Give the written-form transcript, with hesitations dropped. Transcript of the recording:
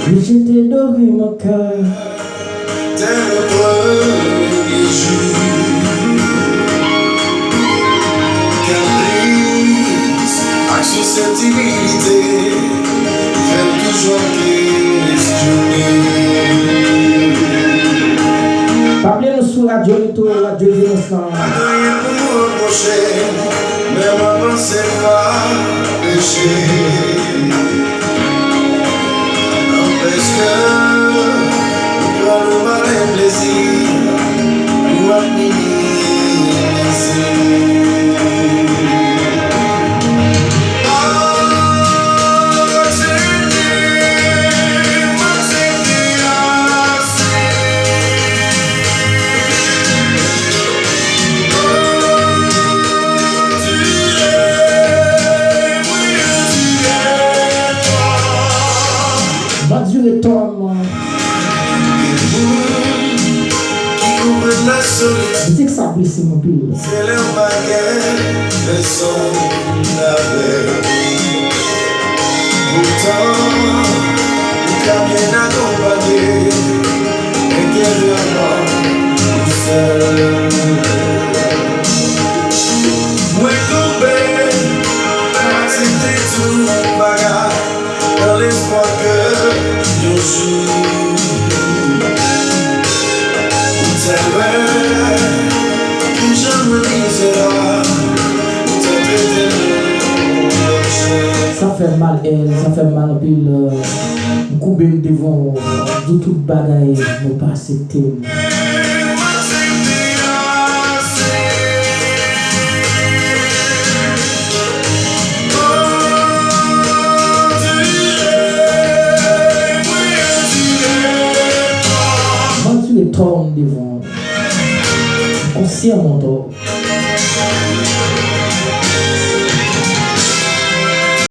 Oui, j'étais doré mon cœur. Dès le premier jour, caprice, action, sensibilité, fait toujours questionner. Parlez-nous sur Radio Lito, Radio Innocent. Rien pour nous reprocher, mais ma pensée pas péché. N'empêche que le malin plaisir ou administrer. Dieu est homme. Je dis que ça blesse mon pile. C'est le baguette de son avec. Pourtant, il a bien accompagné intérieurement tout seul. Moi tombé, accepté tout mon bagage dans l'espoir que je joue. C'est vrai que je me lisera. Ça fait mal, ça fait mal pile. Couper devant de toute bagaille, ne pas accepter. Quand tu es tombé devant, consciemment,